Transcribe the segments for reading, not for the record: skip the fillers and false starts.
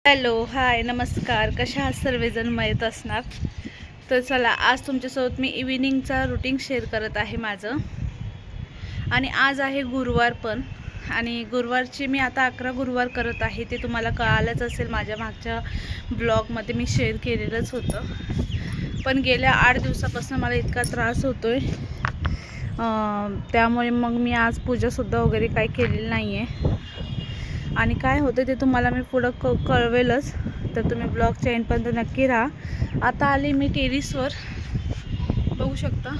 Hello, हाय, नमस्कार. कशा आहात सर्वजण? माहीत असणार. तर चला, आज तुमच्यासोबत मी इव्हिनिंगचा रुटीन शेअर करत आहे माझं. आणि आज आहे गुरुवार पण. आणि गुरुवारची मी आता 11 गुरुवार करत आहे. ते तुम्हाला कळालंच असेल, माझ्या मागच्या ब्लॉगमध्ये मी शेअर केलेलंच होतं. पण गेल्या 8 दिवसापासून मला इतका त्रास होतोय, त्यामुळे मग मी आज पूजासुद्धा वगैरे काही केलेली नाही आहे. आणि काय होतं ते तुम्हाला मी पुढं कळवेलच, तर तुम्ही ब्लॉगच्या एंडपर्यंत नक्की राहा. आता आले मी टेरिसवर, बघू शकता.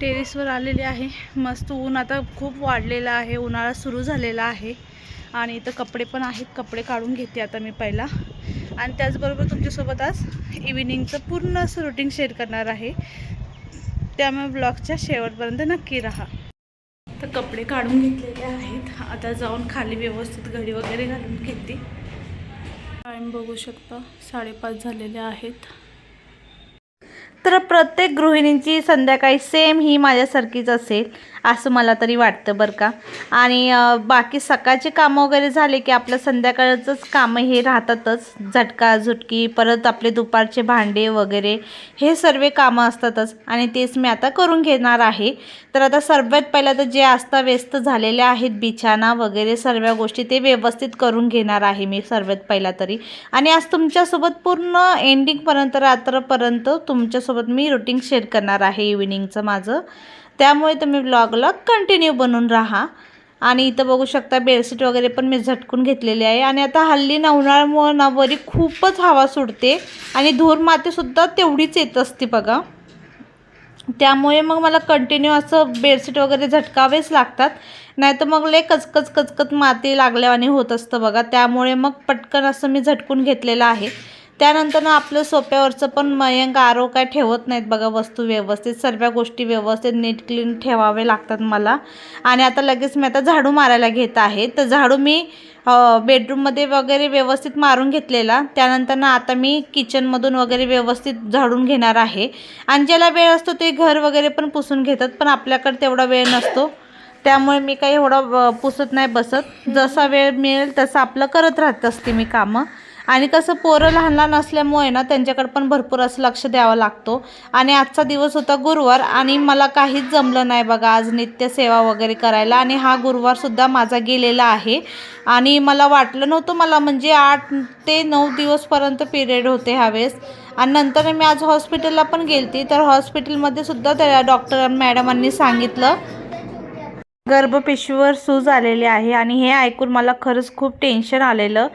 टेरिसवर आलेले आहे. मस्त ऊन आता खूप वाढलेलं आहे, उन्हाळा सुरू झालेला आहे. आणि इथं कपडे पण आहेत, कपडे काढून घेते आता मी पहिला. आणि त्याचबरोबर तुमच्यासोबत आज इव्हिनिंगचं पूर्ण असं रुटीन शेअर करणार आहे, त्यामुळे ब्लॉगच्या शेवटपर्यंत नक्की राहा. तर कपडे काढून घेतलेले आहेत. आता जाऊन खाली व्यवस्थित घडी वगैरे घालून घेते. टाईम बघू शकता, 5:30 झालेले आहेत. तर प्रत्येक गृहिणींची संध्याकाळी सेम ही माझ्यासारखीच असेल असं मला तरी वाटतं बरं का. आणि बाकी सकाळची कामं वगैरे झाले की आपलं संध्याकाळचंच कामं हे राहतातच, झटका झुटकी, परत आपले दुपारचे भांडे वगैरे हे सर्व कामं असतातच. आणि तेच मी आता करून घेणार आहे. तर आता सर्वात पहिला तर जे अस्ताव्यस्त झालेले आहेत बिछाना वगैरे सर्व गोष्टी ते व्यवस्थित करून घेणार आहे मी सर्वात पहिला तरी. आणि आज तुमच्यासोबत पूर्ण एंडिंगपर्यंत, रात्रपर्यंत तुमच्यासोबत मी रुटीन शेअर करणार आहे इव्हिनिंगचं माझं. त्यामुळे तुम्ही ब्लॉगला कंटिन्यू बनून राहा. आणि इथं बघू शकता बेडशीट वगैरे पण मी झटकून घेतलेली आहे. आणि आता हल्ली उन्हाळ्यामुळे ना वरी खूपच हवा सुटते आणि धूर मातीसुद्धा तेवढीच येत असते बघा. त्यामुळे मग मला कंटिन्यू असं बेडशीट वगैरे झटकावेच लागतात, नाही तर मग लय कचकच कचकच माती लागल्यावानी होत असतं बघा. त्यामुळे मग पटकन असं मी झटकून घेतलेलं आहे. त्यानंतर ना आपलं सोप्यावरचं पण मयंक आरो काय ठेवत नाहीत बघा, वस्तू व्यवस्थित, सर्व गोष्टी व्यवस्थित नीट क्लीन ठेवावे लागतात मला. आणि आता लगेच मी आता झाडू मारायला घेत आहे. तर झाडू मी बेडरूममध्ये वगैरे व्यवस्थित मारून घेतलेला. त्यानंतर ना आता मी किचनमधून वगैरे व्यवस्थित झाडून घेणार आहे. आणि ज्याला वेळ असतो ते घर वगैरे पण पुसून घेतात, पण आपल्याकडे तेवढा वेळ नसतो. त्यामुळे मी काही एवढं पुसत नाही बसत. जसा वेळ मिळेल तसं आपलं करत राहत असते मी कामं. आणि कसं पोरं लहान लहान असल्यामुळे ना त्यांच्याकडे पण भरपूर असं लक्ष द्यावं लागतो. आणि आजचा दिवस होता गुरुवार आणि मला काहीच जमलं नाही बघा आज नित्यसेवा वगैरे करायला. आणि हा गुरुवारसुद्धा माझा गेलेला आहे. आणि मला वाटलं नव्हतं, मला म्हणजे 8 ते 9 दिवसपर्यंत पिरियड होते ह्यावेळेस. आणि नंतर मी आज हॉस्पिटलला पण गेलती, तर हॉस्पिटलमध्ये सुद्धा त्या डॉक्टर मॅडमांनी सांगितलं गर्भपिशवीवर सूज आलेली आहे. आणि हे ऐकून मला खरंच खूप टेन्शन आलेलं.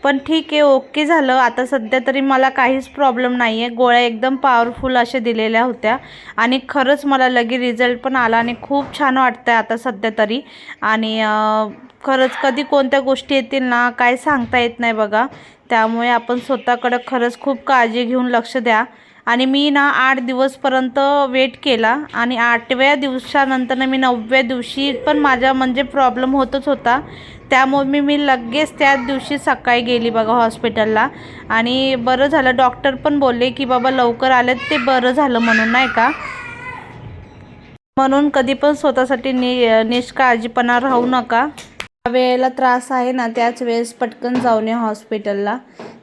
पण ठीक आहे, ओके झालं. आता सध्या तरी मला काहीच प्रॉब्लेम नाही आहे. गोळ्या एकदम पॉवरफुल अशा दिलेल्या होत्या आणि खरंच मला लगेच रिझल्ट पण आला आणि खूप छान वाटतं आहे आता सध्या तरी. आणि खरंच कधी कोणत्या गोष्टी येतील ना काय सांगता येत नाही बघा. त्यामुळे आपण स्वतःकडं खरंच खूप काळजी घेऊन लक्ष द्या. आणि मी ना 8 दिवसपर्यंत वेट केला आणि 8व्या दिवसानंतर मी 9व्या दिवशी पण माझ्या म्हणजे प्रॉब्लेम होतच होता. त्यामुळे मी लगेच त्याच दिवशी सकाळी गेली बघा हॉस्पिटलला. आणि बरं झालं, डॉक्टर पण बोलले की बाबा लवकर आलेत ते बरं झालं म्हणून, नाही का. म्हणून कधी पण स्वतःसाठी निष्काळजीपणा राहू नका. वेळेला त्रास आहे ना त्याच वेळेस पटकन जाऊन या हॉस्पिटलला.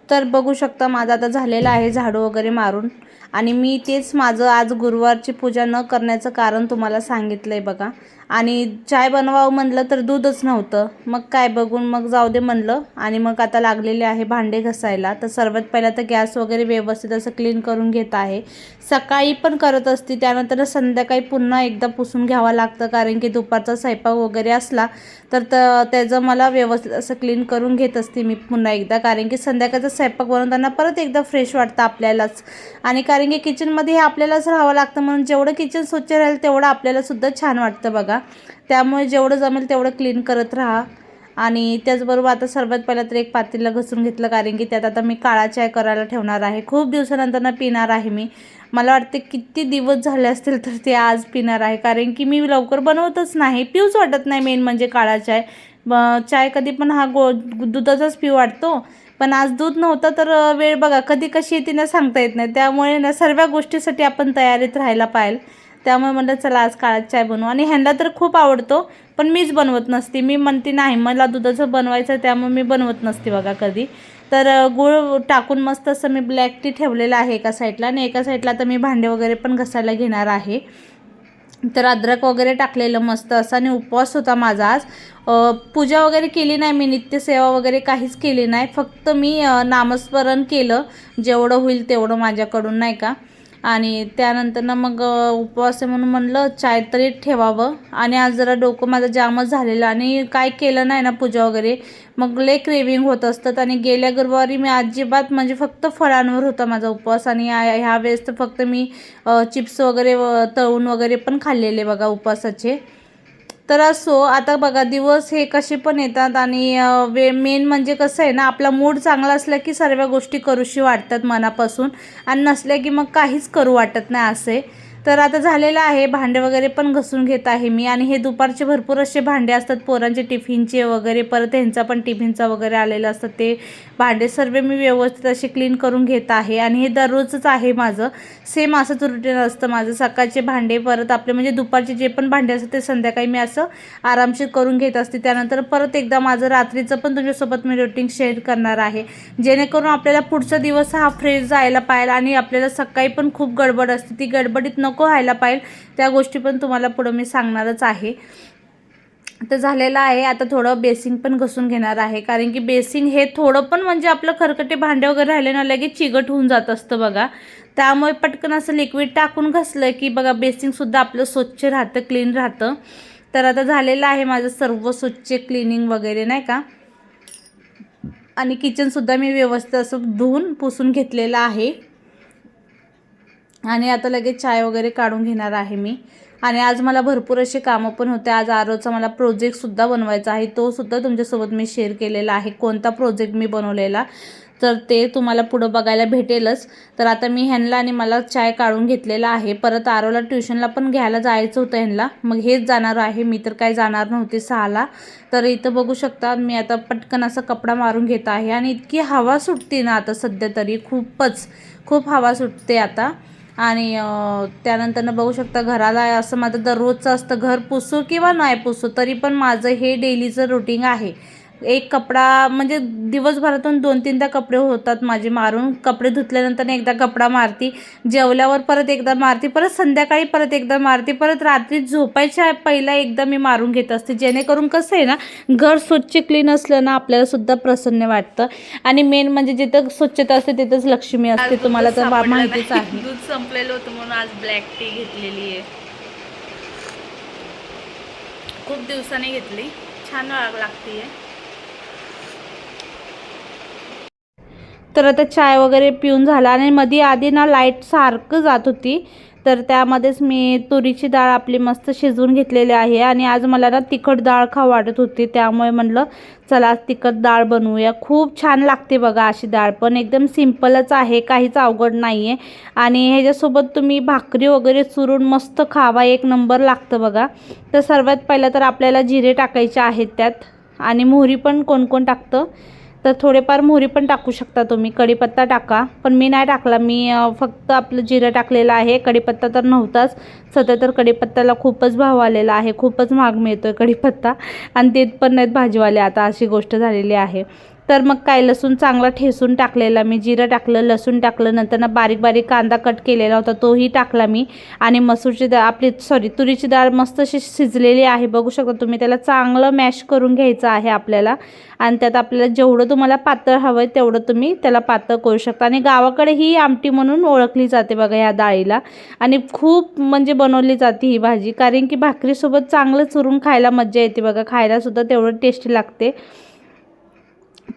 तर बघू शकता माझं आता झालेलं आहे झाडू वगैरे मारून. आणि मी तेच माझं आज गुरुवारची पूजा न करण्याचं कारण तुम्हाला सांगितलं आहे बघा. आणि चाय बनवावं म्हणलं तर दूधच नव्हतं, मग काय बघून मग जाऊ दे म्हणलं. आणि मग आता लागलेले आहे भांडे घासायला. तर सर्वात पहिला तर गॅस वगैरे व्यवस्थित असं क्लीन करून घेत आहे. सकाळी पण करत असते, त्यानंतर संध्याकाळी पुन्हा एकदा पुसून घ्यावं लागतं, कारण की दुपारचा स्वयंपाक वगैरे असला तर त्याचं मला व्यवस्थित असं क्लीन करून घेत असते मी पुन्हा एकदा. कारण की संध्याकाळचा स्वयंपाक बनवताना परत एकदा फ्रेश वाटतं आपल्यालाच. आणि कारण की किचनमध्ये हे आपल्यालाच राहावं लागतं, म्हणून जेवढं किचन स्वच्छ राहील तेवढं आपल्यालासुद्धा छान वाटतं बघा. त्यामुळे जेवढं जमेल तेवढं क्लीन करत राहा. आणि त्याचबरोबर आता सर्वात पहिला तर एक पातेलं घासून घेतलं, कारण की त्यात आता मी काळा चाय करायला ठेवणार आहे. खूप दिवसानंतर पिणार आहे मी. मला वाटते किती दिवस झाले असतील तर ते आज पिणार आहे, कारण की मी लवकर बनवतच नाही, पिऊच वाटत नाही. मेन म्हणजे काळा चाय. चाय कधी पण हा दुधाचाच पिऊ वाटतो. पण आज दूध नव्हतं तर वेळ बघा कधी कशी येते ना सांगता येत नाही. त्यामुळे ना सर्व गोष्टीसाठी आपण तयारीत राहायला पाहिजे. त्यामुळे म्हटलं चला आज काळा चाय बनवू. आणि ह्यांना तर खूप आवडतो, पण मीच बनवत नसते. मी म्हणते नाही मला दुधाचं बनवायचं त्यामुळे मी बनवत नसते बघा कधी. तर गूळ टाकून मस्त असं मी ब्लॅक टी ठेवलेलं आहे एका साईडला, आणि एका साईडला आता मी भांडे वगैरे पण घासायला घेणार आहे. तर अद्रक वगैरे टाकलेलं मस्त असं, आणि उपवास होता माझा आज. पूजा वगैरे केली नाही मी, नित्यसेवा वगैरे काहीच केली नाही, फक्त मी नामस्मरण केलं जेवढं होईल तेवढं माझ्याकडून नाही का. आणि त्यानंतर मग उपवास आहे म्हणून म्हणलं चाय तरी ठेवावं. आणि आज जरा डोकं माझं जामच झालेलं आणि काय केलं नाही ना पूजा वगैरे, मग लय क्रेविंग होत असतात. आणि गेल्या गुरुवारी मी अजिबात म्हणजे फक्त फळांवर होता माझा उपवास, आणि ह्या वेळेस तर फक्त मी चिप्स वगैरे तळून वगैरे पण खाल्लेले बघा उपवासाचे. तर असो आता बघा दिवस हे कसे पण येतात, आणि मेन म्हणजे कसं आहे ना, आपला मूड चांगला असला की सर्व गोष्टी करूशी वाटतात मनापासून, आणि नसल्या की मग काहीच करू वाटत नाही असे. तर आता झालेलं आहे, भांडे वगैरे पण घसून घेत आहे मी. आणि हे दुपारचे भरपूर असे भांडे असतात पोरांचे टिफिनचे वगैरे, परत ह्यांचा पण टिफिनचा वगैरे आलेलं असतं, ते भांडे सर्व मी व्यवस्थित असे क्लीन करून घेत आहे. आणि हे दररोजच आहे माझं, सेम असंच रुटीन असतं माझं. सकाळचे भांडे, परत आपले म्हणजे दुपारचे जे पण भांडे असतात ते संध्याकाळी मी असं आरामशीर करून घेत असते. त्यानंतर परत एकदा माझं रात्रीचं पण तुमच्यासोबत मी रुटीन शेअर करणार आहे, जेणेकरून आपल्याला पुढचा दिवस हा फ्रेश जायला पाहिजे. आणि आपल्याला सकाळी पण खूप गडबड असते, ती गडबडीत नको व्हायला पाहिजे, त्या गोष्टी पण तुम्हाला पुढं मी सांगणारच आहे. तर झालेलं आहे, आता थोडं बेसिंग पण घसून घेणार आहे, कारण की बेसिंग हे थोडं पण म्हणजे आपलं खरकटे भांडे वगैरे राहिले ना लगेच चिकट होऊन जात असतं बघा. त्यामुळे पटकन असं लिक्विड टाकून घसलं की बघा बेसिंगसुद्धा आपलं स्वच्छ राहतं, क्लीन राहतं. तर आता झालेलं आहे माझं सर्व स्वच्छ क्लिनिंग वगैरे नाही का. आणि किचनसुद्धा मी व्यवस्थित असं धुवून पुसून घेतलेलं आहे. आणि आता लगेच चाय वगैरे काढून घेणार आहे मी. आणि आज मला भरपूर असे कामं पण होते. आज आरोचा मला प्रोजेक्टसुद्धा बनवायचा आहे, तोसुद्धा तुमच्यासोबत मी शेअर केलेला आहे, कोणता प्रोजेक्ट मी बनवलेला, तर ते तुम्हाला पुढं बघायला भेटेलच. तर आता मी ह्यांना आणि मला चाय काढून घेतलेला आहे. परत आरोला ट्युशनला पण घ्यायला जायचं होतं ह्यांना, मग हेच जाणार आहे, मी तर काय जाणार नव्हते 6ला. तर इथं बघू शकता मी आता पटकन असा कपडा मारून घेत आहे. आणि इतकी हवा सुटते ना आता सध्या तरी, खूप हवा सुटते आता. आणि त्यानंतर बघू शकता घराला असं माझं दररोजचं असतं, घर पुसू किंवा नाही पुसू तरी पण माझं हे डेलीचं रुटीन आहे. एक कपडा म्हणजे दिवसभरातून 2-3दा कपडे होतात माझे मारून. कपडे धुतल्यानंतर एकदा कपडा मारती, जेवल्यावर परत एकदा मारती, परत संध्याकाळी परत एकदा मारती, परत रात्री झोपायच्या पहिला एकदा मी मारून घेत असते, जेणेकरून कसं आहे ना, घर स्वच्छ क्लीन असलं ना आपल्याला सुद्धा प्रसन्न वाटतं. आणि मेन म्हणजे जिथं स्वच्छता असते तिथंच लक्ष्मी असते, तुम्हाला तर माहितीच आहे. दूध संपलेलं होतं म्हणून आज ब्लॅक टी घेतलेली आहे, खूप दिवसांनी घेतली, छान लागते. तर आता चाय वगैरे पिऊन झाला. आणि मध्ये आधी ना लाईट सारखं जात होती, तर त्यामध्येच मी तुरीची डाळ आपली मस्त शिजवून घेतलेली आहे. आणि आज मला ना तिखट डाळ खाऊ वाटत होती, त्यामुळे म्हणलं चला आज तिखट डाळ बनवूया. खूप छान लागते बघा अशी डाळ, पण एकदम सिम्पलच आहे, काहीच अवघड नाही आहे. आणि ह्याच्यासोबत तुम्ही भाकरी वगैरे चुरून मस्त खावा, एक नंबर लागतं बघा. तर सर्वात पहिलं तर आपल्याला जिरे टाकायचे आहेत त्यात, आणि मोहरी पण कोण कोण टाकतं, तर थोडेफार मोहरी पण टाकू शकता तुम्ही. कढीपत्ता टाका, पण मी नाही टाकला, मी फक्त आपलं जिरं टाकलेलं आहे. कढीपत्ता तर नव्हताच, सध्या तर कढीपत्त्याला खूपच भाव आलेला आहे, खूपच महाग मिळतो आहे कढीपत्ता, आणि देत पण नाहीत भाजीवाले आता, अशी गोष्ट झालेली आहे. तर मग काय लसूण चांगला ठेसून टाकलेला मी, जिरं टाकलं, लसूण टाकलं, नंतर ना बारीक बारीक कांदा कट केलेला होता तोही टाकला मी. आणि मसूरची डाळ तुरीची डाळ मस्त अशी शिजलेली आहे, बघू शकता तुम्ही. त्याला चांगलं मॅश करून घ्यायचं आहे आपल्याला, आणि त्यात आपल्याला जेवढं तुम्हाला पातळ हवं आहे तेवढं तुम्ही त्याला पातळ करू शकता. आणि गावाकडे ही आमटी म्हणून ओळखली जाते बघा ह्या डाळीला, आणि खूप म्हणजे बनवली जाते ही भाजी, कारण की भाकरीसोबत चांगलं चुरून खायला मज्जा येते बघा, खायलासुद्धा तेवढं टेस्टी लागते.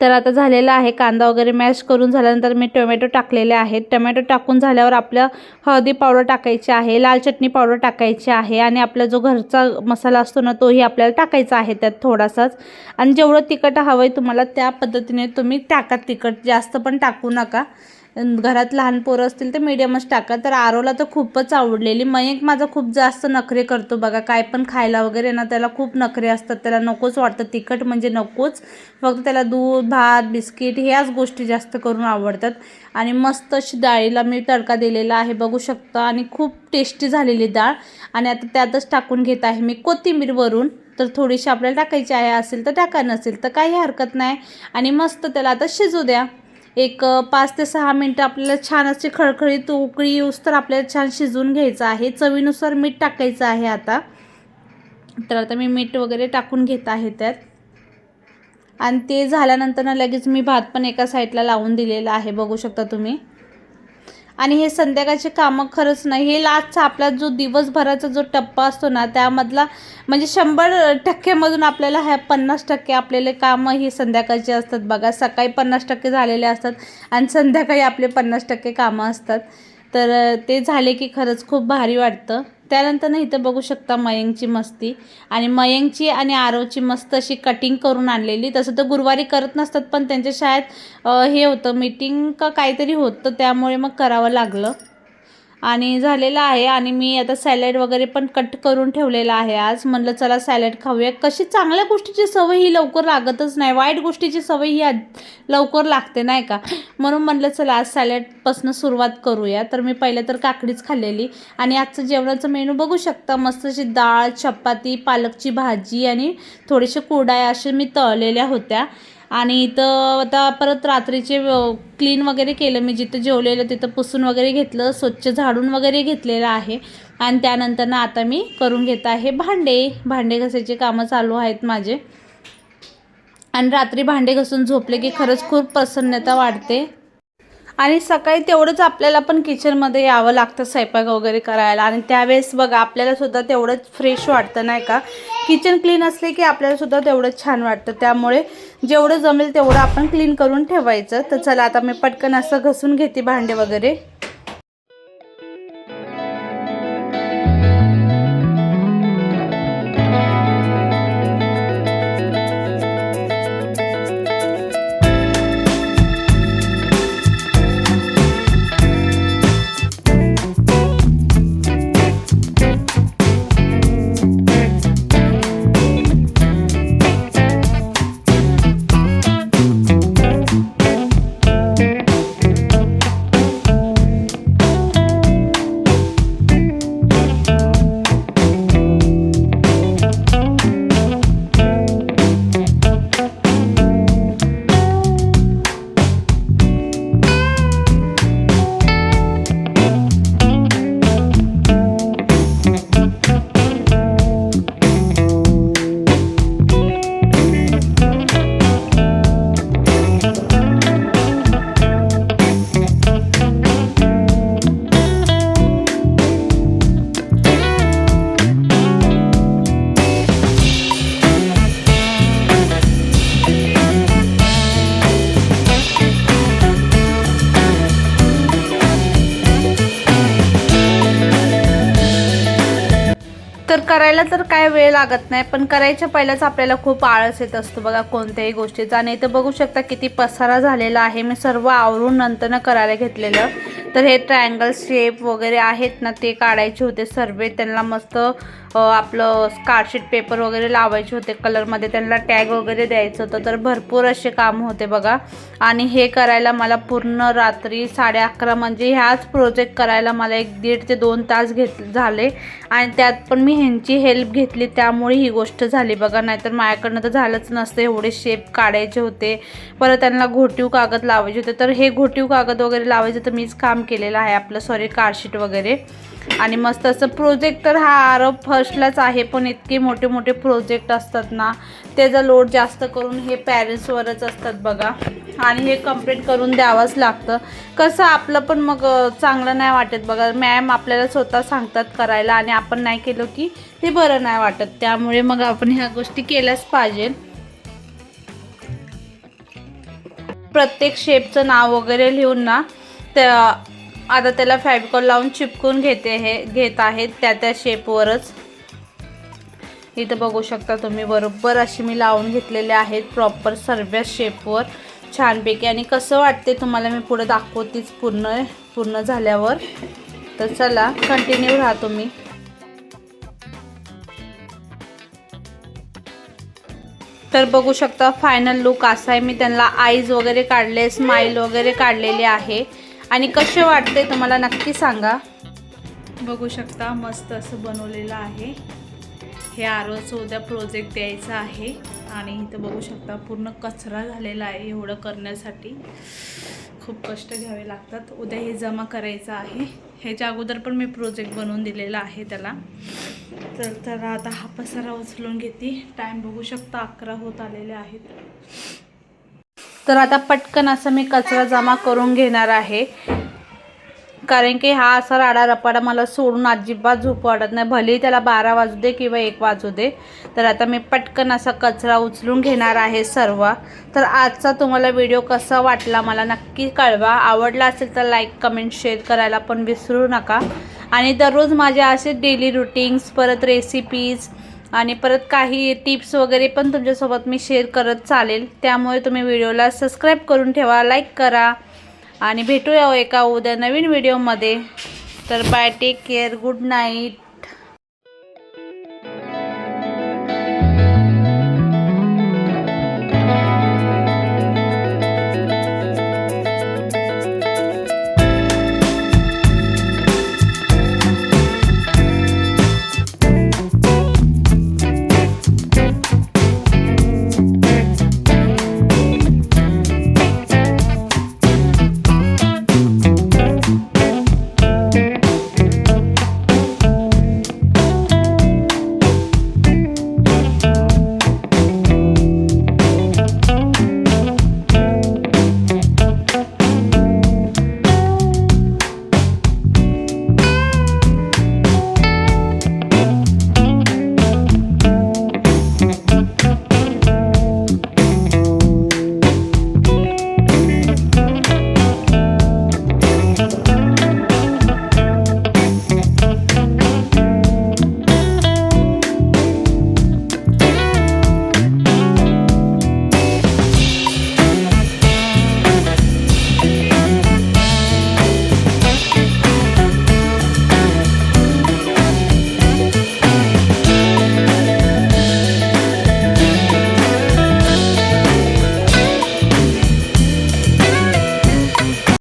तर आता झालेलं आहे, कांदा वगैरे मॅश करून झाल्यानंतर मी टोमॅटो टाकलेले आहेत. टोमॅटो टाकून झाल्यावर आपलं हळदी पावडर टाकायची आहे, लाल चटणी पावडर टाकायची आहे, आणि आपला जो घरचा मसाला असतो ना तोही आपल्याला टाकायचा आहे त्यात थोडासाच. आणि जेवढं तिखट हवं आहे तुम्हाला त्या पद्धतीने तुम्ही टाका तिखट, जास्त पण टाकू नका, घरात लहान पोरं असतील तर मीडियमच टाका. तर आरोला तर खूपच आवडलेली. मयंक माझा खूप जास्त नखरे करतो बघा, काय पण खायला वगैरे ना त्याला खूप नखरे असतात, त्याला नकोच वाटतं, तिखट म्हणजे नकोच, फक्त त्याला दूध भात बिस्किट ह्याच गोष्टी जास्त करून आवडतात. आणि मस्त अशी डाळीला मी तडका दिलेला आहे बघू शकता, आणि खूप टेस्टी झालेली डाळ. आणि आता त्यातच टाकून घेत आहे मी कोथिंबीर वरून, तर थोडीशी आपल्याला टाकायची आहे, असेल तर टाका, नसेल तर काही हरकत नाही. आणि मस्त त्याला आता शिजू द्या. एक 5 ते 6 मिनटं आपल्याला छान अशी खळखळीत उकळी येऊस तर आपल्याला छान शिजवून घ्यायचं आहे. चवीनुसार मीठ टाकायचं आहे आता. तर आता मी मीठ वगैरे टाकून घेत आहे त्यात. आणि ते झाल्यानंतर ना लगेच मी भात पण एका साईडला लावून दिलेला आहे बघू शकता तुम्ही. आणि हे संध्याकाळचे कामं खरंच नाही, हे लास्टचा आपला जो दिवसभराचा जो टप्पा असतो ना त्यामधला म्हणजे 100% आपल्याला ह्या 50% आपल्याला कामं ही संध्याकाळची असतात बघा. सकाळी 50% झालेले असतात आणि संध्याकाळी आपले 50% कामं असतात. तर ते झाले की खरंच खूप भारी वाटतं. त्यानंतर ना इथं बघू शकता मयंकची मस्ती, आणि मयंकची आणि आरवची मस्त अशी कटिंग करून आणलेली. तसं तर गुरुवारी करत नसतात, पण त्यांच्या शाळेत हे होतं मीटिंग का काहीतरी होतं, त्यामुळे मग करावं लागलं. आणि झालेलं आहे. आणि मी आता सॅलड वगैरे पण कट करून ठेवलेला आहे. आज म्हणलं चला सॅलड खाऊया. कशी चांगल्या गोष्टीची सवय ही लवकर लागतच नाही, वाईट गोष्टीची सवय ही लवकर लागते नाही का. म्हणून म्हणलं चला आज सॅलडपासून सुरुवात करूया. तर मी पहिलं तर काकडीच खाल्लेली. आणि आजचं जेवणाचं मेनू बघू शकता, मस्त अशी डाळ चपाती पालकची भाजी आणि थोडेसे कुरडया असे मी तळलेल्या होत्या. आणि इथं आता परत रात्रीचे क्लीन वगैरे केलं मी, जिथं जेवलेलं तिथं पुसून वगैरे घेतलं, स्वच्छ झाडून वगैरे घेतलेलं आहे. आणि त्यानंतर ना आता मी करून घेत आहे भांडे घासायचे कामं चालू आहेत माझे. आणि रात्री भांडे घासून झोपले की खरंच खूप प्रसन्नता वाटते. आणि सकाळी तेवढंच आपल्याला पण किचनमध्ये यावं लागतं स्वयंपाक वगैरे करायला, आणि त्यावेळेस बघा आपल्यालासुद्धा तेवढंच फ्रेश वाटतं नाही का. किचन क्लीन असले की आपल्यालासुद्धा तेवढंच छान वाटतं. त्यामुळे जेवढं जमेल तेवढं आपण क्लीन करून ठेवायचं. तर चला आता मी पटकन असं घासून घेते भांडे वगैरे. तर करायला तर काय वेळ लागत नाही, पण करायच्या पहिल्याच आपल्याला खूप आळस येत असतो बघा कोणत्याही गोष्टीचा. आणि इथं बघू शकता किती पसारा झालेला आहे. मी सर्व आवरून नंतरनं करायला घेतलेलं. तर हे ट्रायंगल शेप वगैरे आहेत ना ते काढायचे होते सर्व. त्यांना मस्त आपलं कार्डशीट पेपर वगैरे लावायचे होते कलरमध्ये, त्यांना टॅग वगैरे द्यायचं होतं. तर भरपूर असे काम होते बघा. आणि हे करायला मला पूर्ण रात्री 11:30 म्हणजे ह्याच प्रोजेक्ट करायला मला 1.5 ते 2 तास झाले. आणि त्यात पण मी ह्यांची हेल्प घेतली, त्यामुळे ही गोष्ट झाली बघा. नाहीतर माझ्याकडनं तर झालंच नसतं. एवढे शेप काढायचे होते, परत त्यांना घोटीव कागद लावायचे होते. तर हे घोटीव कागद वगैरे लावायचे तर मीच काम केलेलं आहे आपलं कार्डशीट वगैरे. आणि मस्त असं प्रोजेक्ट तर हा आरव फर्स्टलाच आहे, पण इतके मोठे मोठे प्रोजेक्ट असतात ना त्याचा लोड जास्त करून हे पॅरेंट्सवरच असतात बघा. आणि हे कंप्लीट करून द्यावंच लागतं. कसं आपलं पण मग चांगलं नाही वाटत बघा. मॅम आपल्याला स्वतः सांगतात करायला, आणि आपण नाही केलं की ते बरं नाही वाटत. त्यामुळे मग आपण ह्या गोष्टी केल्याच पाहिजे. प्रत्येक शेपचं नाव वगैरे लिहून ना त्या आता त्याला फॅविकॉल लावून चिपकून घेत आहेत त्या शेपवरच. इथं बघू शकता तुम्ही बरोबर अशी मी लावून घेतलेले आहेत प्रॉपर सर्व शेपवर. छानपैकी. आणि कसं वाटते तुम्हाला मी पुढे दाखवतेच पूर्ण झाल्यावर. तर चला कंटिन्यू राहा तुम्ही. तर बघू शकता फायनल लुक असा आहे. मी त्यांना आईज वगैरे काढले, स्माईल वगैरे काढलेली आहे. आणि कसे वाटते तुम्हाला नक्की सांगा. बघू शकता मस्त असं बनवलेलं आहे. हे आरोचं उद्या प्रोजेक्ट द्यायचं आहे. आणि इथं बघू शकता पूर्ण कचरा झालेला आहे. एवढं करण्यासाठी खूप कष्ट घ्यावे लागतात. उद्या हे जमा करायचं आहे. ह्याच्या अगोदर पण मी प्रोजेक्ट बनवून दिलेला आहे त्याला. तर आता हा पसारा उचलून घेते. टाईम बघू शकता 11 होत आलेले आहेत. तर आता पटकन असं मी कचरा जमा करून घेणार आहे. कारण की हा असा राडारपाडा मला सोडून अजिबात झोप वाटत नाही. भलेही त्याला 12 वाजू दे किंवा 1 वाजू दे. तर आता मी पटकन असा कचरा उचलून घेणार आहे सर्व. तर आजचा तुम्हाला व्हिडिओ कसा वाटला मला नक्की कळवा. आवडला असेल तर लाईक कमेंट शेअर करायला पण विसरू नका. आणि दररोज माझे असे डेली रुटीन्स, परत रेसिपीज आणि परत काही टिप्स वगैरे पण तुमच्यासोबत मी शेअर करत चालेल. त्यामुळे तुम्ही व्हिडिओला सबस्क्राईब करून ठेवा, लाईक करा. आणि भेटूया एका उद्या नवीन व्हिडिओमध्ये. तर bye, take care, good night.